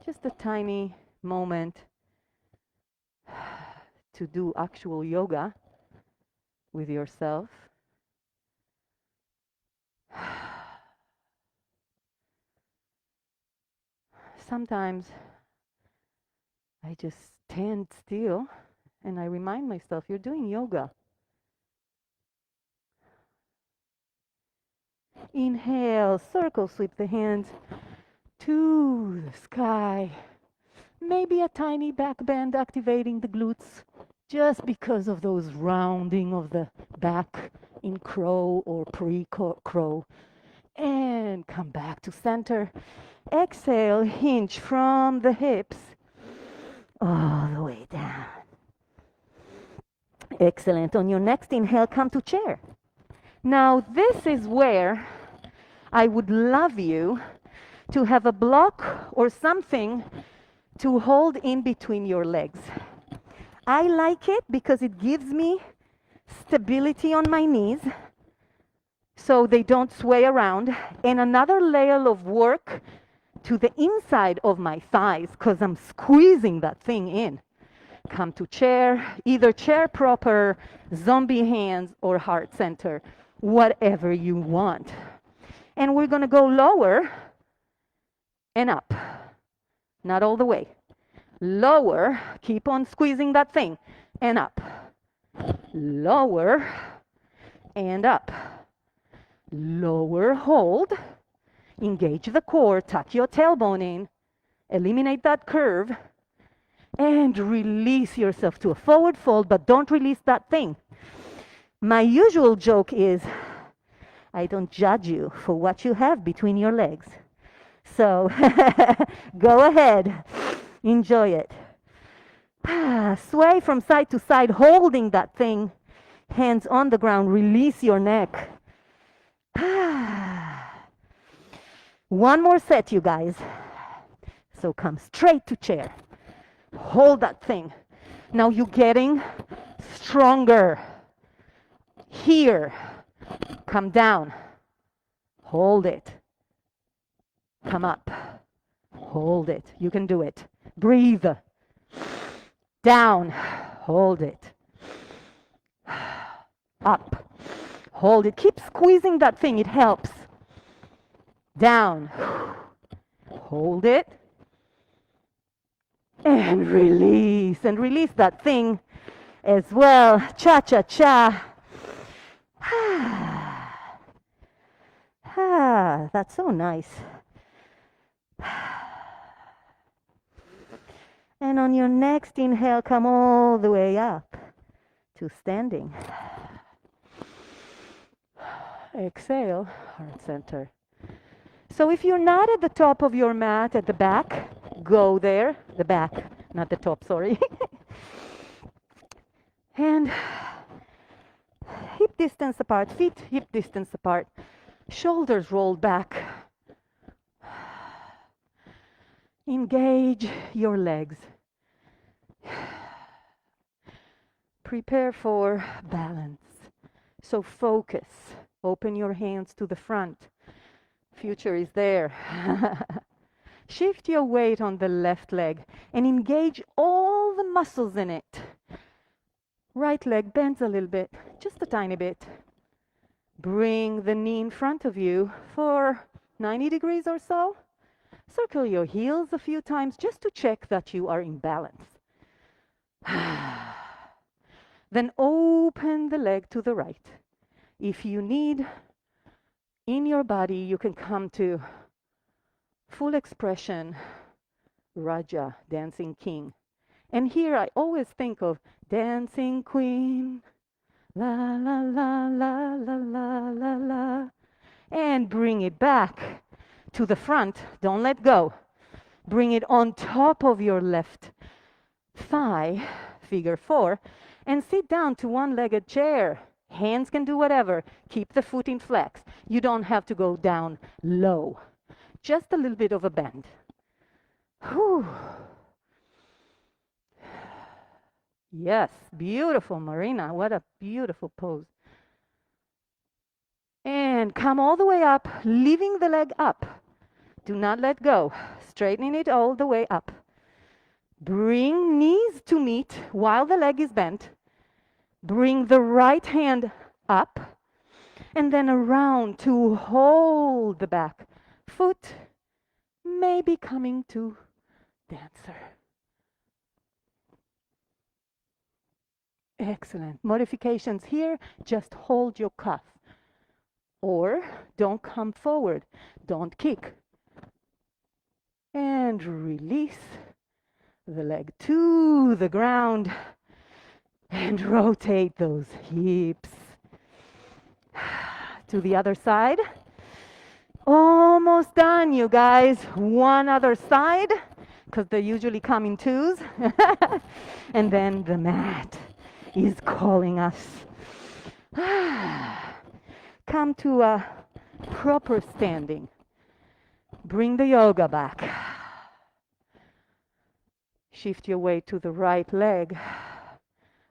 Just a tiny moment to do actual yoga with yourself. Sometimes I just stand still and I remind myself, you're doing yoga. Inhale, circle sweep the hands to the sky. Maybe a tiny back bend activating the glutes just because of those rounding of the back in crow or pre-crow. And come back to center. Exhale, hinge from the hips all the way down. Excellent. On your next inhale, come to chair. Now, this is where I would love you to have a block or something to hold in between your legs. I like it because it gives me stability on my knees so they don't sway around, and another layer of work to the inside of my thighs because I'm squeezing that thing in. Come to chair, either chair proper, zombie hands, or heart center, whatever you want. And we're going to go lower and up. Not all the way. Lower, keep on squeezing that thing, and up. Lower and up. Lower, hold. Engage the core, tuck your tailbone in, eliminate that curve, and release yourself to a forward fold, but don't release that thing. My usual joke is, I don't judge you for what you have between your legs. So go ahead, enjoy it. Sway from side to side, holding that thing, hands on the ground, release your neck. One more set, you guys. So come straight to chair. Hold that thing. Now you're getting stronger. Here. Come down. Hold it. Come up. Hold it. You can do it. Breathe. Down. Hold it. Up. Hold it. Keep squeezing that thing. It helps. Down. Hold it. And release. And release that thing as well. Cha-cha-cha. That's so nice. And on your next inhale, come all the way up to standing. Exhale, heart center. So if you're not at the top of your mat, at the back, go there. The back, not the top, sorry. And hip distance apart, feet hip distance apart, shoulders rolled back. Engage your legs. Prepare for balance. So focus. Open your hands to the front. Future is there. Shift your weight on the left leg and engage all the muscles in it. Right leg bends a little bit, just a tiny bit. Bring the knee in front of you for 90 degrees or so. Circle your heels a few times just to check that you are in balance. Then open the leg to the right. If you need, in your body, you can come to full expression, Raja, dancing king. And here I always think of dancing queen, la la la la la la la la, and bring it back to the front. Don't let go. Bring it on top of your left thigh, figure 4, and sit down to one-legged chair. Hands can do whatever. Keep the foot in flex. You don't have to go down low. Just a little bit of a bend. Whew. Yes, beautiful, Marina. What a beautiful pose. And come all the way up, leaving the leg up. Do not let go. Straightening it all the way up. Bring knees to meet while the leg is bent. Bring the right hand up and then around to hold the back foot, maybe coming to dancer. Excellent. Modifications here, just hold your cuff. Or don't come forward, don't kick. And release the leg to the ground and rotate those hips. To the other side. Almost done, you guys. One other side, because they usually come in twos. And then the mat is calling us. Come to a proper standing. Bring the yoga back. Shift your weight to the right leg.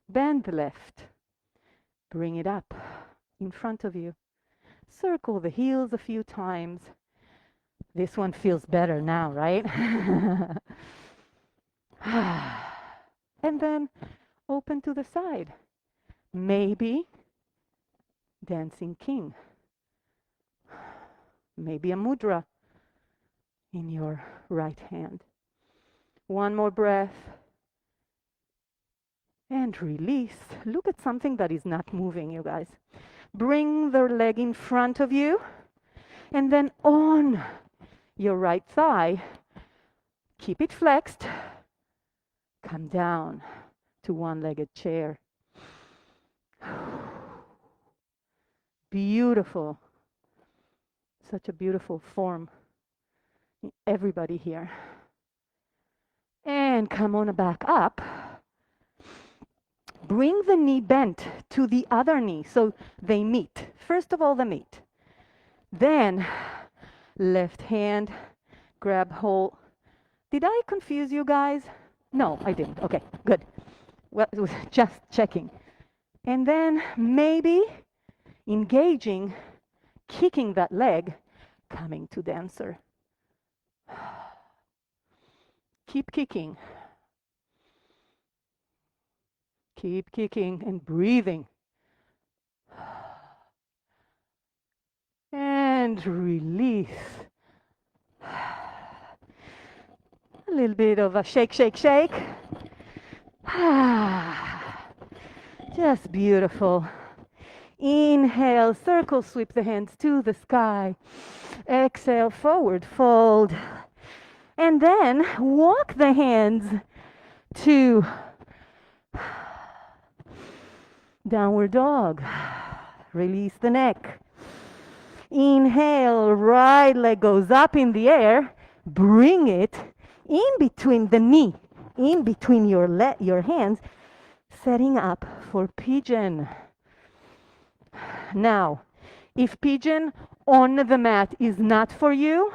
Bend the left. Bring it up in front of you. Circle the heels a few times. This one feels better now, right? And then open to the side. Maybe dancing king. Maybe a mudra in your right hand. One more breath. And release. Look at something that is not moving, you guys. Bring the leg in front of you. And then on your right thigh, keep it flexed. Come down to one-legged chair. Beautiful. Such a beautiful form. Everybody here. And come on back up. Bring the knee bent to the other knee so they meet. First of all, they meet. Then, left hand, grab hold. Did I confuse you guys? No, I didn't. Okay, good. Well, it was just checking. And then maybe engaging, kicking that leg, coming to dancer. Keep kicking. Keep kicking and breathing. And release. A little bit of a shake, shake, shake. Just beautiful. Inhale, circle, sweep the hands to the sky. Exhale, forward fold. And then walk the hands to downward dog. Release the neck. Inhale, right leg goes up in the air. Bring it in between the knee, in between your hands, setting up for pigeon. Now, if pigeon on the mat is not for you,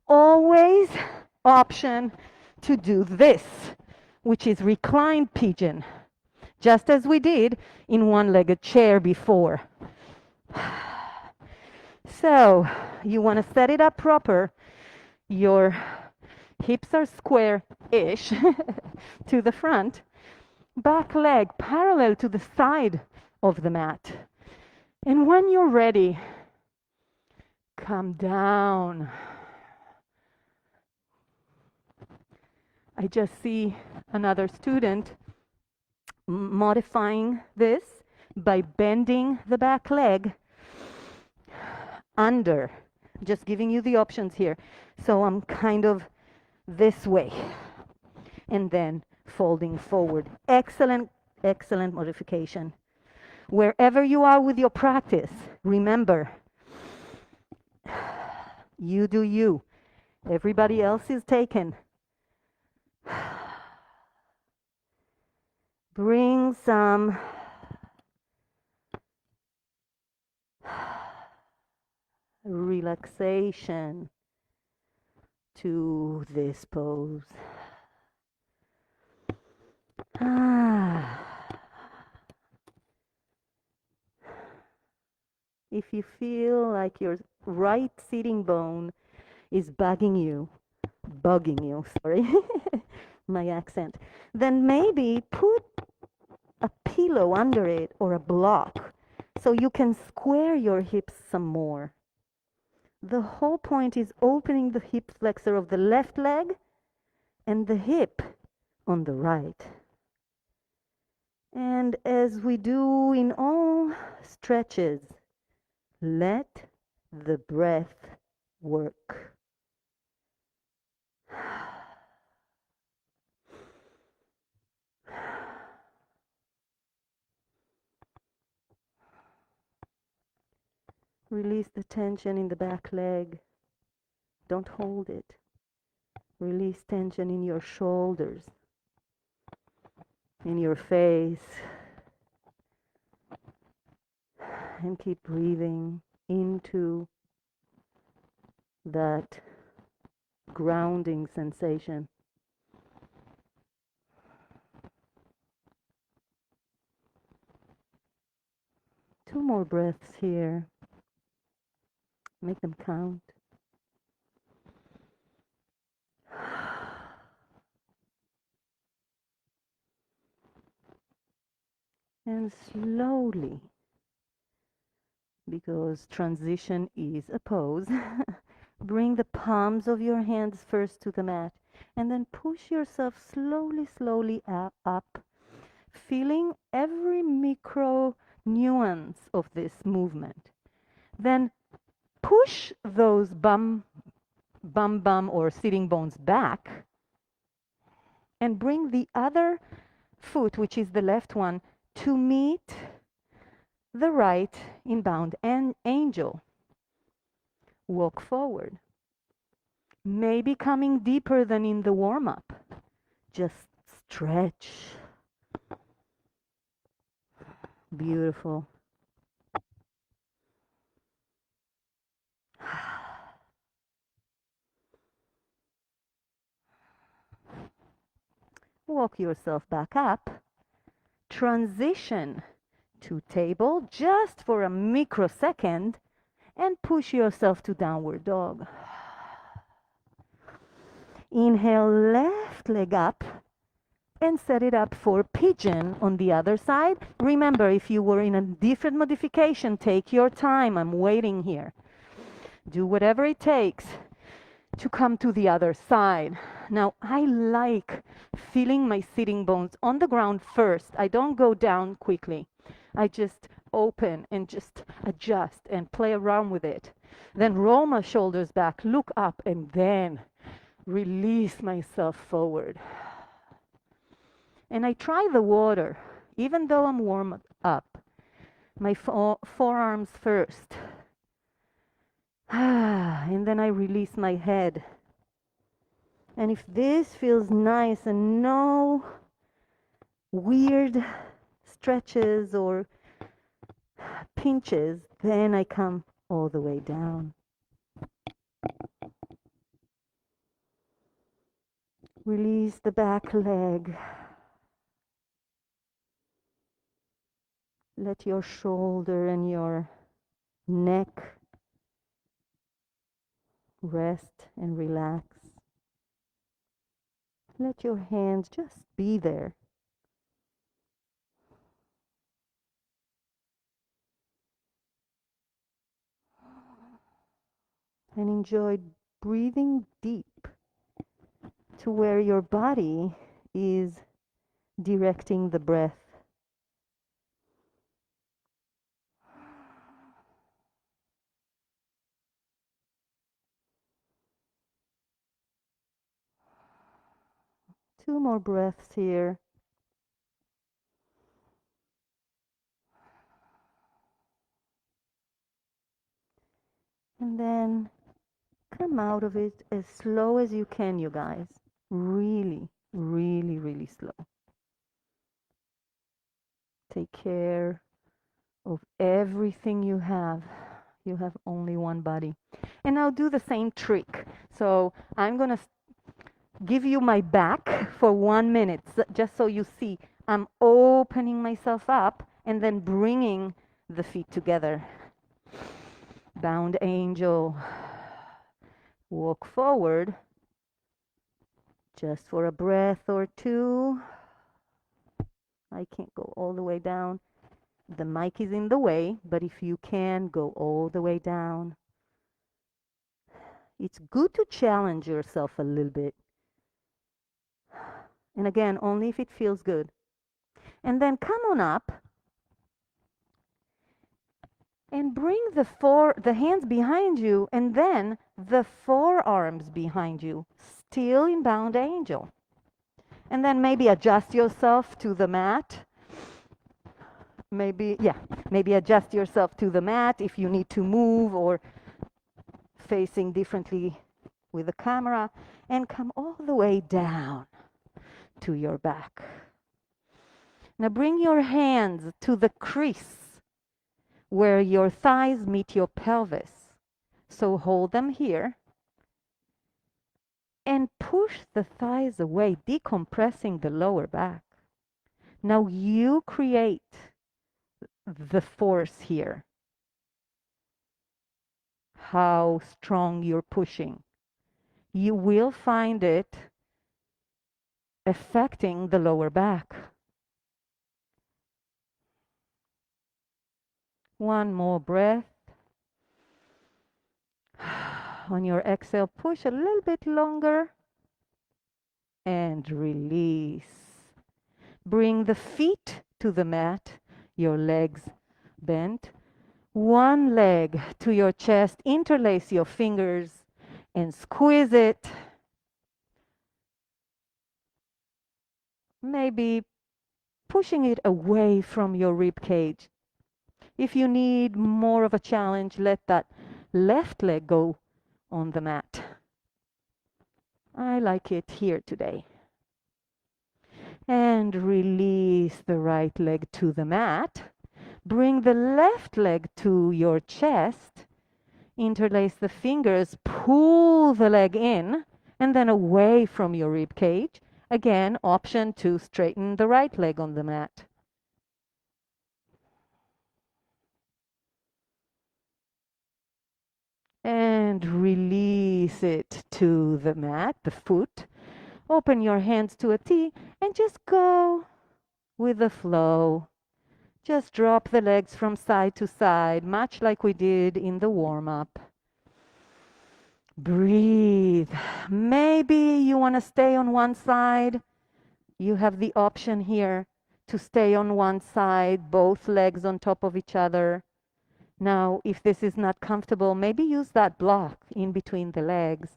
always option to do this, which is reclined pigeon, just as we did in one-legged chair before. So you want to set it up proper. Your hips are square-ish to the front. Back leg parallel to the side of the mat. And when you're ready, come down. I just see another student modifying this by bending the back leg under. Just giving you the options here. So I'm kind of this way. And then folding forward. Excellent, excellent modification. Wherever you are with your practice, remember, you do you. Everybody else is taken. Bring some relaxation to this pose. If you feel like your right sitting bone is bugging you, sorry, my accent, then maybe put a pillow under it or a block so you can square your hips some more. The whole point is opening the hip flexor of the left leg and the hip on the right. And as we do in all stretches, let the breath work. Release the tension in the back leg. Don't hold it. Release tension in your shoulders, in your face. And keep breathing into that grounding sensation. more breaths here. Make them count. And slowly, because transition is a pose, bring the palms of your hands first to the mat and then push yourself slowly, slowly up, feeling every micro nuance of this movement. Then push those bum or sitting bones back and bring the other foot, which is the left one, to meet the right in bound angel. Walk forward. Maybe coming deeper than in the warm-up. Just stretch. Beautiful. Walk yourself back up. Transition to table just for a microsecond and push yourself to downward dog. Inhale, left leg up and set it up for pigeon on the other side. Remember, if you were in a different modification, take your time. I'm waiting here. Do whatever it takes to come to the other side. Now, I like feeling my sitting bones on the ground first. I don't go down quickly. I just open and just adjust and play around with it. Then roll my shoulders back, look up, and then release myself forward. And I try the water, even though I'm warm up. My forearms first. And then I release my head. And if this feels nice and no weird stretches or pinches, then I come all the way down. Release the back leg. Let your shoulder and your neck rest and relax. Let your hands just be there. And enjoy breathing deep to where your body is directing the breath. Two more breaths here. And then come out of it as slow as you can, you guys. Really, really, really slow. Take care of everything you have. You have only one body. And now do the same trick. So I'm going to give you my back for 1 minute, just so you see. I'm opening myself up and then bringing the feet together. Bound angel. Walk forward just for a breath or two. I can't go all the way down. The mic is in the way, but if you can, go all the way down. It's good to challenge yourself a little bit. And again, only if it feels good. And then come on up and bring the hands behind you and then the forearms behind you, still in bound angel. And then maybe adjust yourself to the mat. Maybe adjust yourself to the mat if you need to move or facing differently with the camera, and come all the way down to your back. Now bring your hands to the crease where your thighs meet your pelvis. So hold them here and push the thighs away, decompressing the lower back. Now you create the force here, how strong you're pushing. You will find it affecting the lower back. One more breath. On your exhale, push a little bit longer and release. Bring the feet to the mat, your legs bent. One leg to your chest, interlace your fingers and squeeze it. Maybe pushing it away from your rib cage. If you need more of a challenge, let that left leg go on the mat. I like it here today. And release the right leg to the mat. Bring the left leg to your chest. Interlace the fingers, pull the leg in, and then away from your rib cage. Again, option to straighten the right leg on the mat. And release it to the mat, the foot. Open your hands to a T and just go with the flow. Just drop the legs from side to side, much like we did in the warm-up. Breathe. Maybe you want to stay on one side. You have the option here to stay on one side, both legs on top of each other. Now, if this is not comfortable, maybe use that block in between the legs.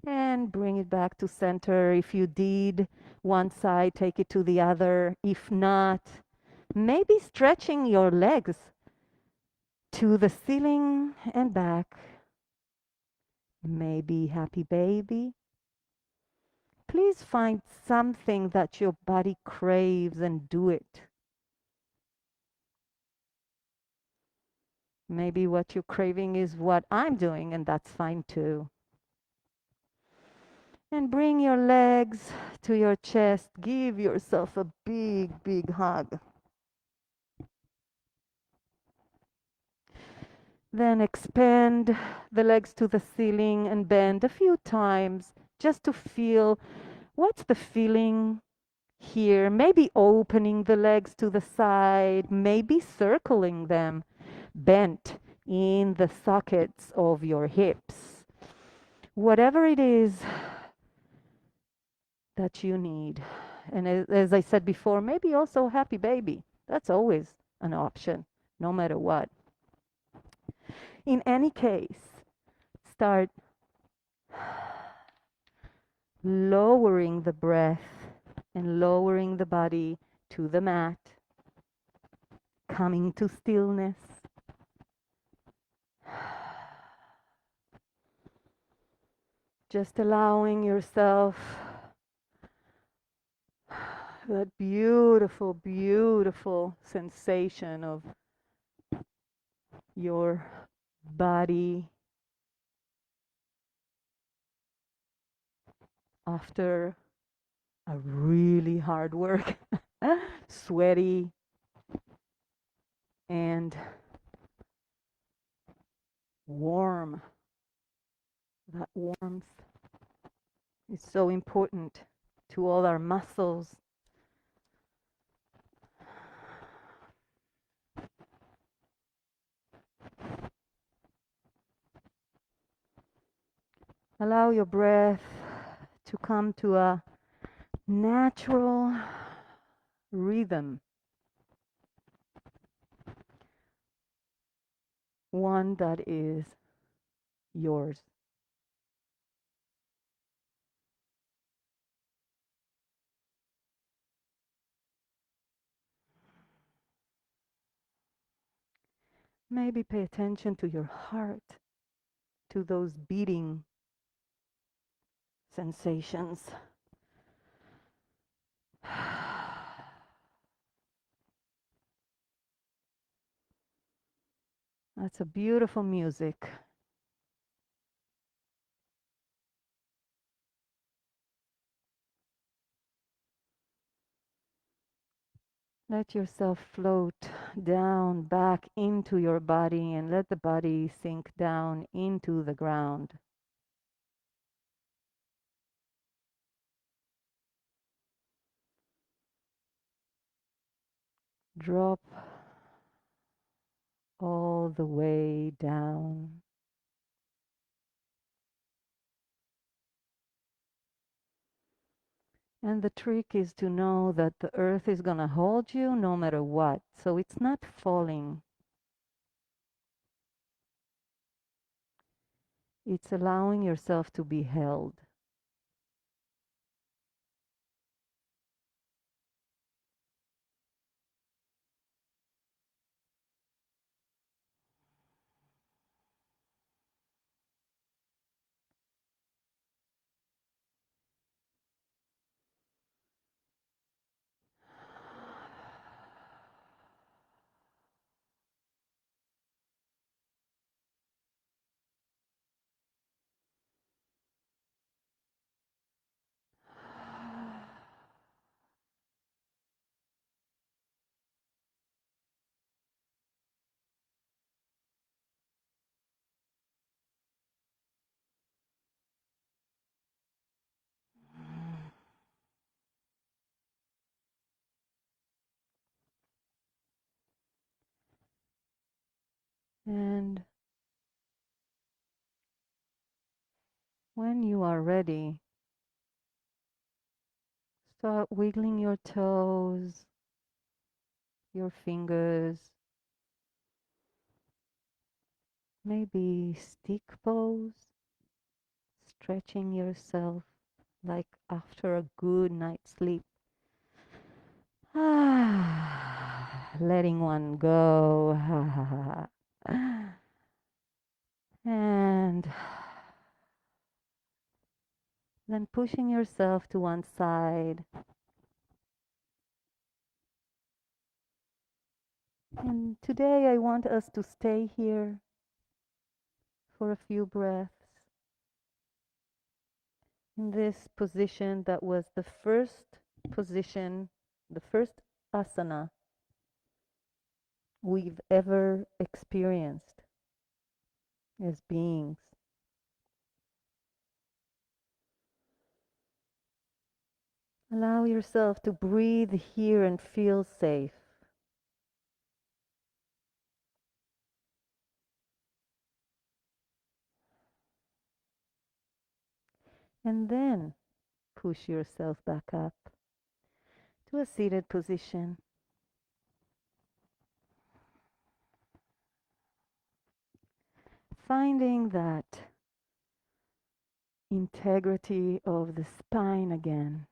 And bring it back to center. If you did one side, take it to the other. If not, maybe stretching your legs to the ceiling and back. Maybe happy baby. Please find something that your body craves and do it. Maybe what you're craving is what I'm doing, and that's fine too. And bring your legs to your chest. Give yourself a big, big hug. Then expand the legs to the ceiling and bend a few times just to feel what's the feeling here. Maybe opening the legs to the side, maybe circling them, bent in the sockets of your hips. Whatever it is that you need. And as I said before, maybe also happy baby. That's always an option, no matter what. In any case, start lowering the breath and lowering the body to the mat, coming to stillness. Just allowing yourself that beautiful, beautiful sensation of your body after a really hard work, sweaty, and warm. That warmth is so important to all our muscles. Allow your breath to come to a natural rhythm, one that is yours. Maybe pay attention to your heart, to those beating sensations. That's a beautiful music. Let yourself float down back into your body and let the body sink down into the ground. Drop all the way down. And the trick is to know that the earth is going to hold you no matter what. So it's not falling. It's allowing yourself to be held. And when you are ready, start wiggling your toes, your fingers, maybe stick pose, stretching yourself like after a good night's sleep. Letting one go. And then pushing yourself to one side. And today I want us to stay here for a few breaths in this position that was the first position, the first asana we've ever experienced as beings. Allow yourself to breathe here and feel safe. And then push yourself back up to a seated position. Finding that integrity of the spine again.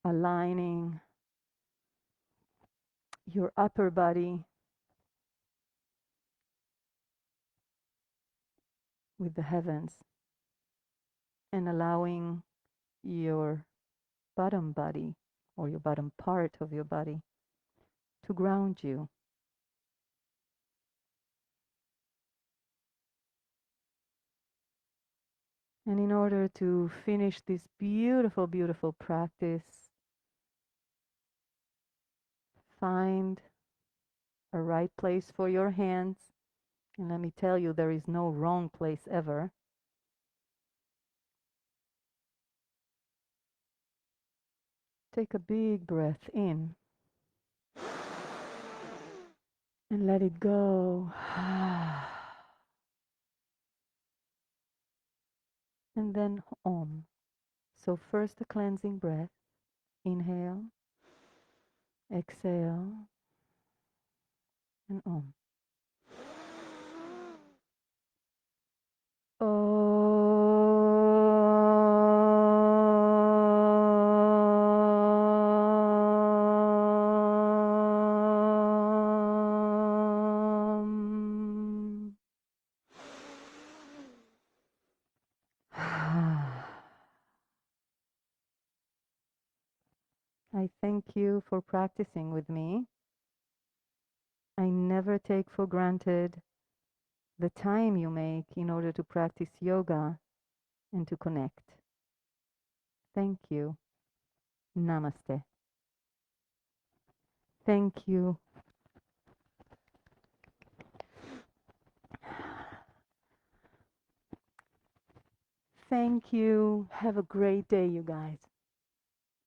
Aligning your upper body with the heavens and allowing your bottom body or your bottom part of your body to ground you. And in order to finish this beautiful, beautiful practice, find a right place for your hands. And let me tell you, there is no wrong place ever. Take a big breath in and let it go. And then Om. So first a cleansing breath. Inhale, exhale, and Om. Om. I thank you for practicing with me. I never take for granted the time you make in order to practice yoga and to connect. Thank you. Namaste. Thank you. Thank you. Have a great day, you guys.